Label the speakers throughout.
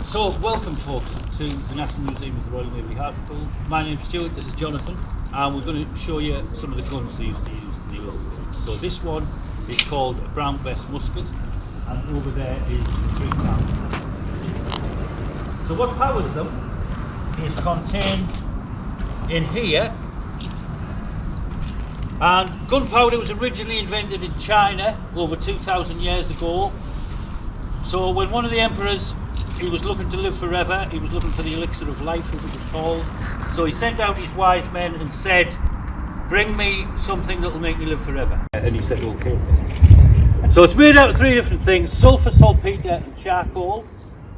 Speaker 1: So, welcome folks to the National Museum of the Royal Navy Hartlepool. My name's Stuart, this is Jonathan, and we're going to show you some of the guns they used to use in the old days. So this one is called a brown breast musket, and over there is a 3 pound. So what powers them is contained in here, and gunpowder was originally invented in China over 2,000 years ago. So when one of the emperors, he was looking to live forever, he was looking for the elixir of life as it was called, so he sent out his wise men and said, bring me something that will make me live forever. And he said, okay. So it's made out of 3 different things: sulphur, saltpeter and charcoal.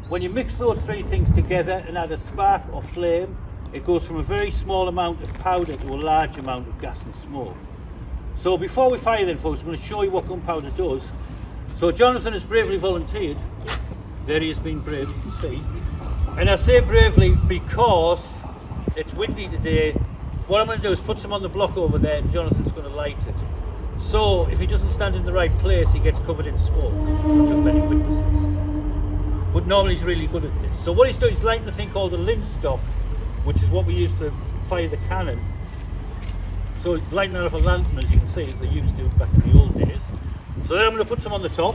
Speaker 1: When you mix those 3 things together and add a spark or flame, it goes from a very small amount of powder to a large amount of gas and smoke. So before we fire then folks, I'm going to show you what gunpowder does. So Jonathan has bravely volunteered.
Speaker 2: Yes.
Speaker 1: There he has been brave, you can see. And I say bravely because it's windy today. What I'm going to do is put some on the block over there and Jonathan's going to light it. So if he doesn't stand in the right place, he gets covered in smoke in front of many witnesses. But normally he's really good at this. So what he's doing is lighting a thing called a linstock, which is what we used to fire the cannon. So lighting that off a lantern, as you can see, as they used to back in the old days. So then I'm going to put some on the top.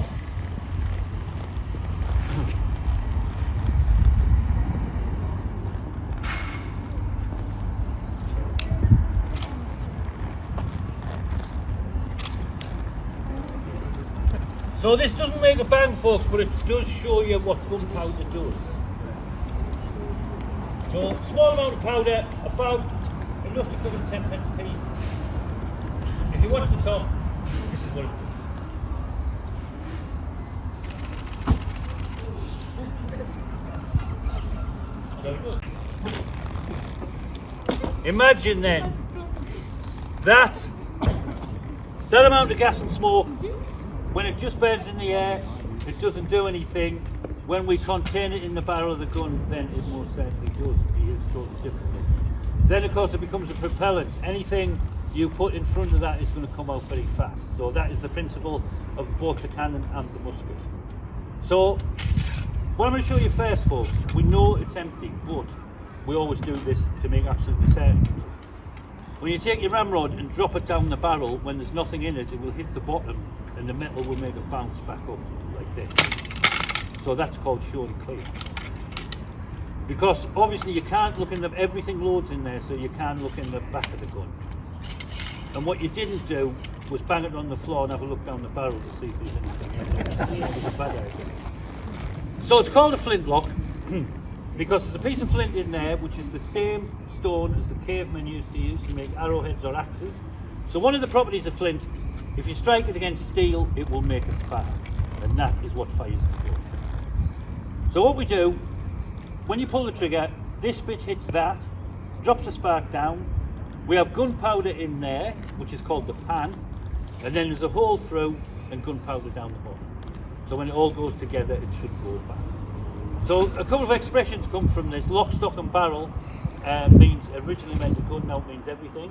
Speaker 1: So this doesn't make a bang folks, but it does show you what gunpowder does. So small amount of powder, about enough to cover 10 pence a piece. If you watch the top, this is what it does. Imagine then that amount of gas and smoke, when it just burns in the air, it doesn't do anything. When we contain it in the barrel of the gun, then it most certainly does behave totally differently. Then of course it becomes a propellant. Anything you put in front of that is going to come out very fast. So that is the principle of both the cannon and the musket. So what I'm going to show you first folks, we know it's empty, but we always do this to make absolutely certain. When you take your ramrod and drop it down the barrel, when there's nothing in it, it will hit the bottom and the metal will make it bounce back up like this. So that's called show and clear. Because obviously you can't look in the, everything loads in there, so you can look in the back of the gun. And what you didn't do was bang it on the floor and have a look down the barrel to see if there's anything in there. That was a bad idea. So it's called a flintlock because there's a piece of flint in there which is the same stone as the cavemen used to use to make arrowheads or axes. So one of the properties of flint, if you strike it against steel, it will make a spark, and that is what fires the gun. So what we do, when you pull the trigger, this bit hits that, drops a spark down. We have gunpowder in there, which is called the pan, and then there's a hole through and gunpowder down the bottom. So when it all goes together, it should go back. So a couple of expressions come from this. Lock, stock and barrel means originally meant a gun, now it means everything.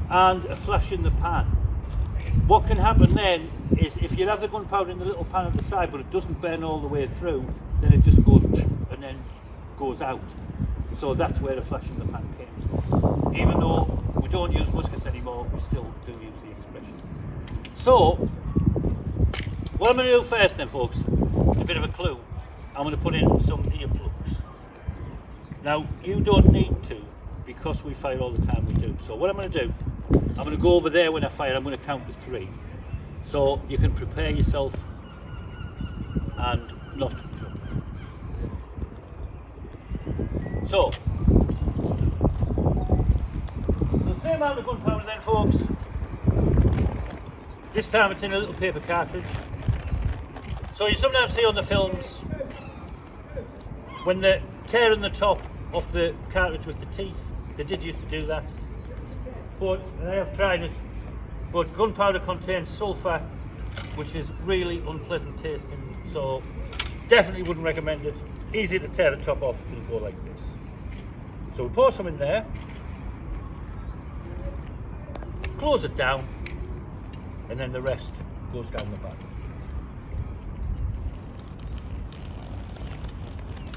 Speaker 1: And a flash in the pan. What can happen then is if you have the gunpowder in the little pan at the side but it doesn't burn all the way through, then it just goes and then goes out. So that's where the flash in the pan came from. Even though we don't use muskets anymore, we still do use the expression. So what I'm going to do first then folks, a bit of a clue, I'm going to put in some earplugs. Now you don't need to, because we fire all the time we do. So what I'm going to do, I'm going to go over there when I fire, I'm going to count to 3. So you can prepare yourself and not jump. So the same amount of gunpowder then folks. This time it's in a little paper cartridge. So you sometimes see on the films when they're tearing the top off the cartridge with the teeth. They did used to do that, but I have tried it. But gunpowder contains sulphur, which is really unpleasant tasting, so definitely wouldn't recommend it. Easy to tear the top off and go like this. So we pour some in there, close it down, and then the rest goes down the back.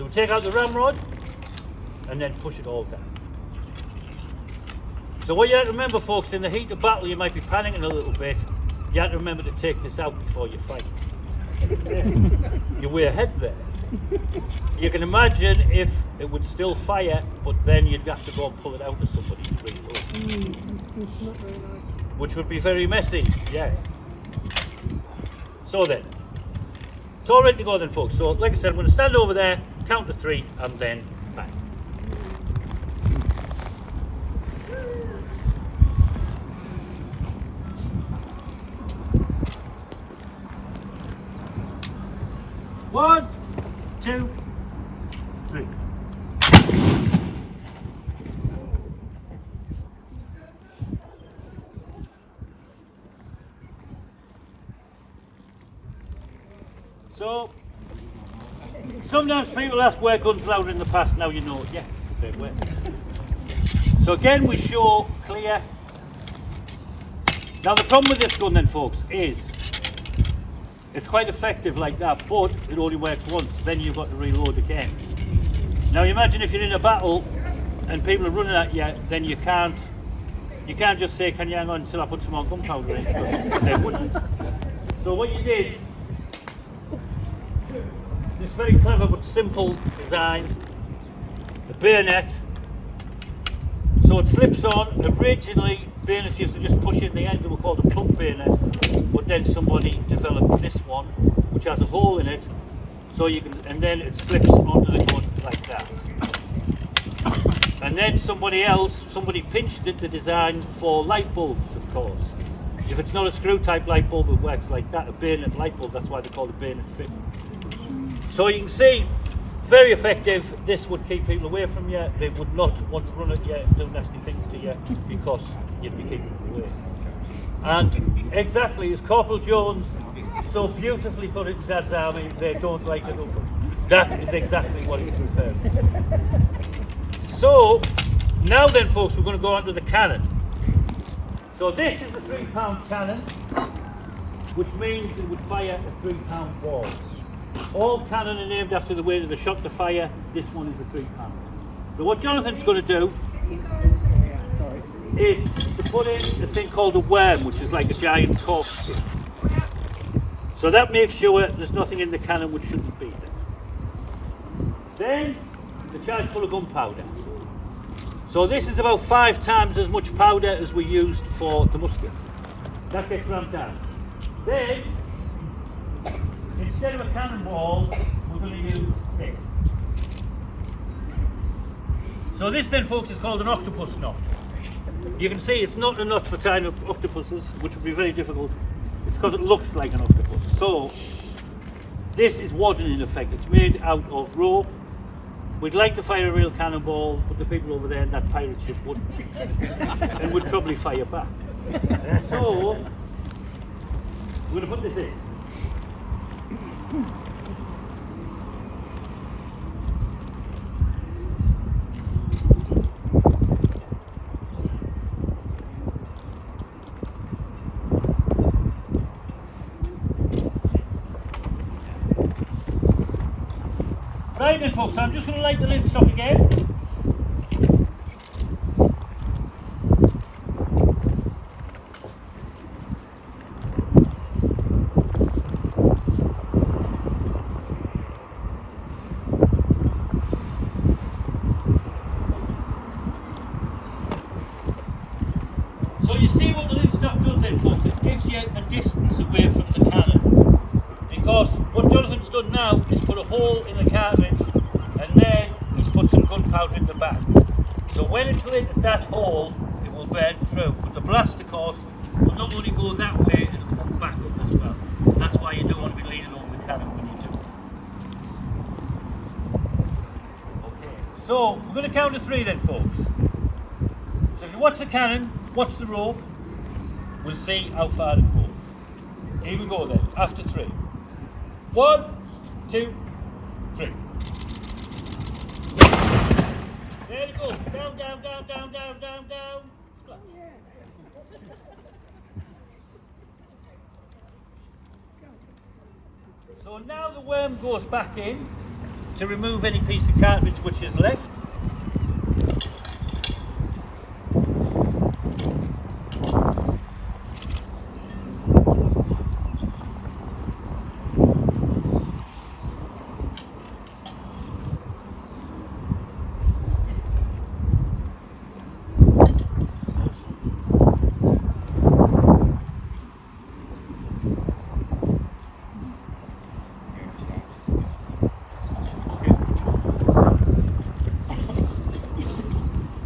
Speaker 1: So we take out the ramrod and then push it all down. So what you have to remember, folks, in the heat of battle you might be panicking a little bit. You have to remember to take this out before you fight. You're way ahead there. You can imagine if it would still fire, but then you'd have to go and pull it out to somebody to reload.
Speaker 2: Not very nice.
Speaker 1: Which would be very messy, yes. So then, it's all ready to go then, folks. So like I said, I'm going to stand over there, count to 3 and then bang. One, 2, 3. So, sometimes people ask where guns louder in the past. Now you know, yes, they were. So again, we show clear. Now the problem with this gun then, folks, is it's quite effective like that, but it only works once, then you've got to reload again. Now imagine if you're in a battle and people are running at you, then you can't just say, can you hang on until I put some more gunpowder in? They wouldn't. So what you did, this very clever but simple design, the bayonet, so it slips on. Originally bayonets used to just push in the end, they were called a plug bayonet, but then somebody developed this one which has a hole in it, so you can, and then it slips onto the gun like that. And then somebody pinched it to design for light bulbs, of course. If it's not a screw type light bulb, it works like that, a bayonet light bulb, that's why they call it bayonet fitting. So you can see, very effective. This would keep people away from you. They would not want to run at you and do nasty things to you because you'd be keeping them away. And exactly as Corporal Jones so beautifully put it in Dad's Army, they don't like it open. That is exactly what it's referring to. So now then, folks, we're going to go on to the cannon. So this is the 3-pound cannon, which means it would fire a 3-pound ball. All cannon are named after the way that they shot the fire. This one is a 3-pound. So what Jonathan's going to do is to put in a thing called a worm, which is like a giant corkscrew. So that makes sure there's nothing in the cannon which shouldn't be there. Then the charge full of gunpowder. So this is about 5 times as much powder as we used for the musket. That gets ramped down. Then, instead of a cannonball, we're going to use this. So this then, folks, is called an octopus knot. You can see it's not a knot for tying up octopuses, which would be very difficult. It's because it looks like an octopus. So this is wadding in effect. It's made out of rope. We'd like to fire a real cannonball, but the people over there in that pirate ship wouldn't. And would probably fire back. So we're going to put this in. Right then, folks, so I'm just going to light the lid stop again. So you see what the lid stop does then, folks? It gives you the distance away from the cannon. Because what Jonathan's done now is put a hole in the cartridge and then he's put some gunpowder in the back. So when it's lit at that hole, it will burn through. But the blast, of course, will not only go that way, it'll come back up as well. That's why you don't want to be leaning over the cannon when you do it. Okay, so we're going to count to 3 then, folks. So if you watch the cannon, watch the rope, we'll see how far it goes. Here we go then, after 3. 1, 2, 3. There it goes. Down, down, down, down, down, down, down. Splash. So now the worm goes back in. to remove any piece of cartridge which is left.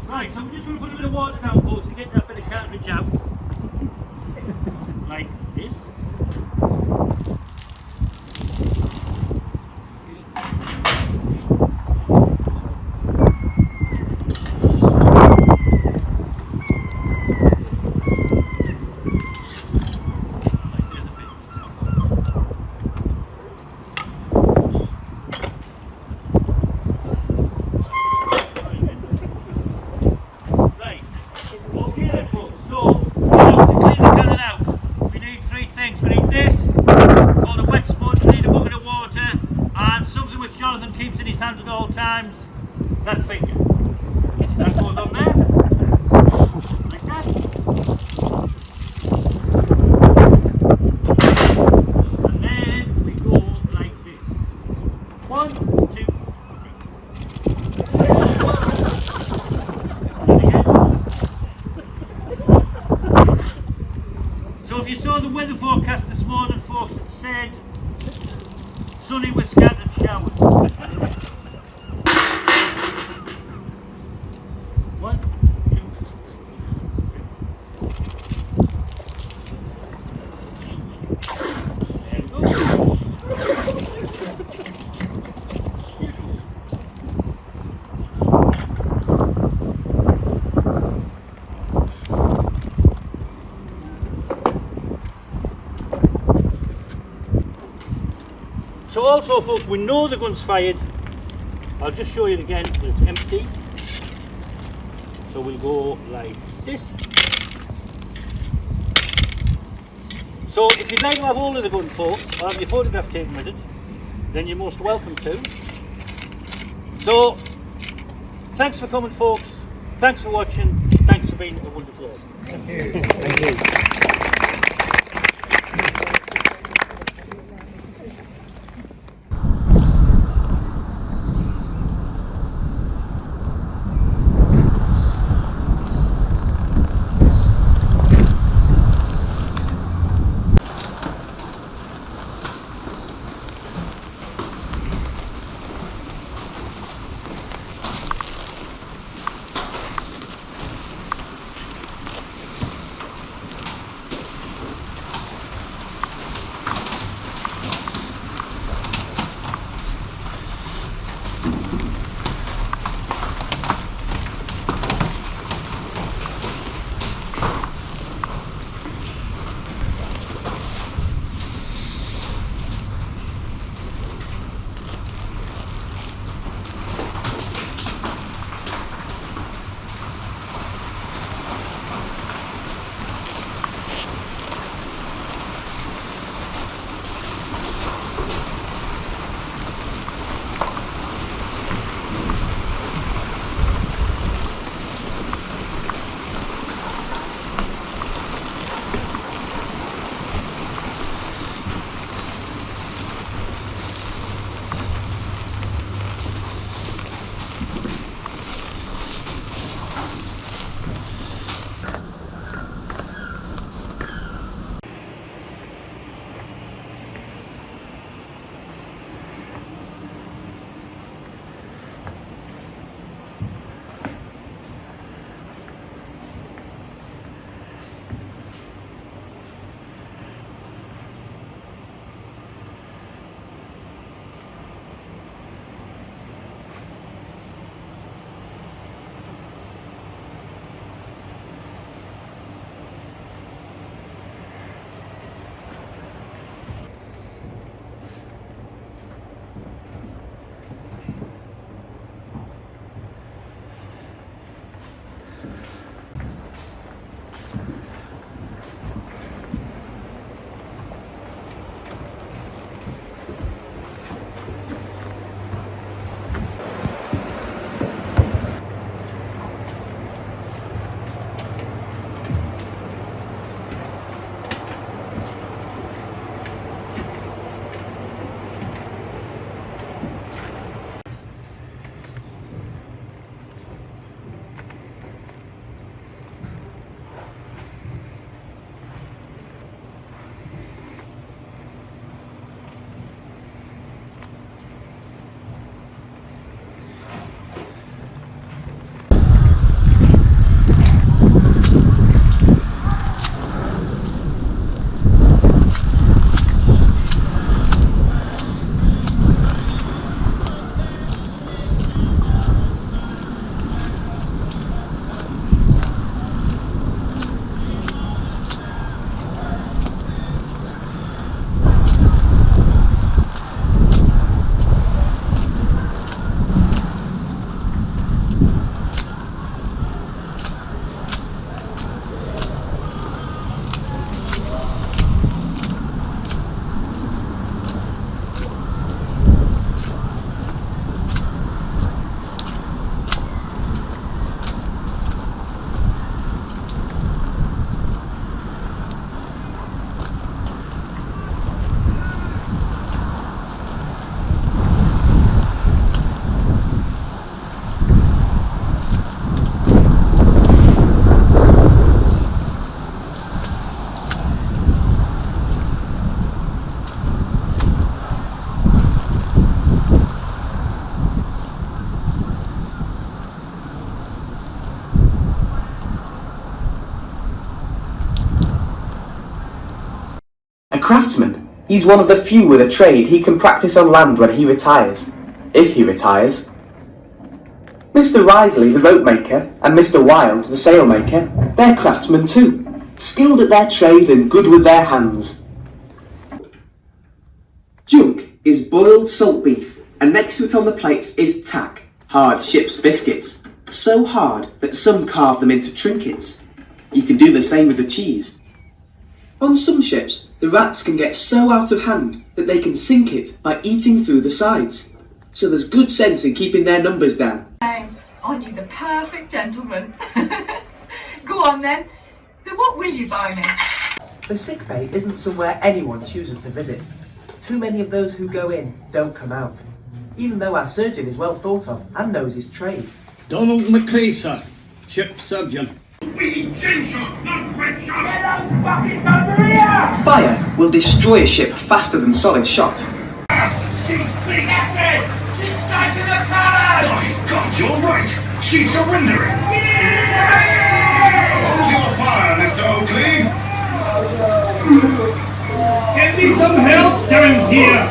Speaker 1: Right, so I'm just going to put a bit of water down, folks, to get that bit of cartridge out. Like this. Keeps in his hands at all times, that finger. That goes on there, like that. And then we go like this. 1, 2, 3. So if you saw the weather forecast this morning, folks, it said sunny with scattered showers. 1, 2, 3. There we go. So also, folks, we know the gun's fired. I'll just show you again that it's empty. So we'll go like this. So if you'd like to have hold of the gun, folks, or have your photograph taken with it, then you're most welcome to. So, thanks for coming, folks. Thanks for watching. Thanks for being a wonderful audience.
Speaker 2: Thank you. Thank you.
Speaker 3: craftsman. He's one of the few with a trade he can practice on land when he retires. If he retires. Mr. Risley, the rope maker, and Mr. Wilde, the sail maker, they're craftsmen too, skilled at their trade and good with their hands. Junk is boiled salt beef, and next to it on the plates is tack, hard ship's biscuits, so hard that some carve them into trinkets. You can do the same with the cheese. On some ships, the rats can get so out of hand that they can sink it by eating through the sides. So there's good sense in keeping their numbers down.
Speaker 4: Aren't you the perfect gentleman? Go on then. So what will you buy me?
Speaker 3: The sick bay isn't somewhere anyone chooses to visit. Too many of those who go in don't come out, even though our surgeon is well thought of and knows his trade.
Speaker 5: Donald McCree, sir, ship surgeon.
Speaker 3: Fire will destroy a ship faster than solid shot.
Speaker 6: She's big at it! She's striking the collar! By God, you're right! She's surrendering! Hold your fire, Mr. Oakley!
Speaker 5: Get me some help down here!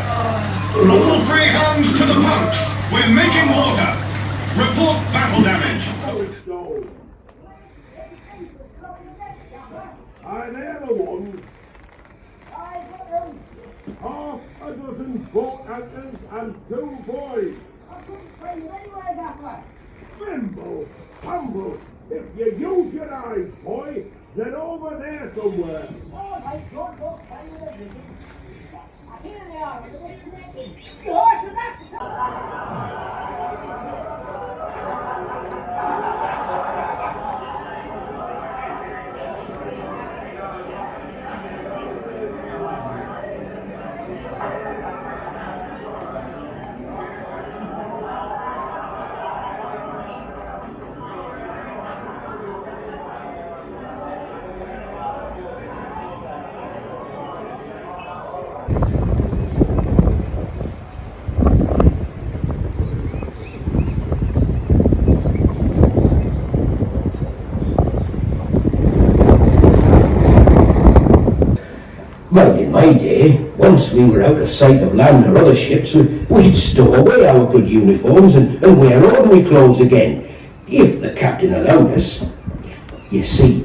Speaker 6: All 3 hands to the pumps! We're making water! Report battle damage!
Speaker 7: Are they the ones? Half a dozen boat anchors and 2 boys. I couldn't find you anywhere that way. Trimble, tumble. If you use your eyes, boy, they're over there somewhere. Oh, my God, don't find you everything. Here they are.
Speaker 8: Well, in my day, once we were out of sight of land or other ships, we'd stow away our good uniforms and wear ordinary clothes again, if the captain allowed us. You see,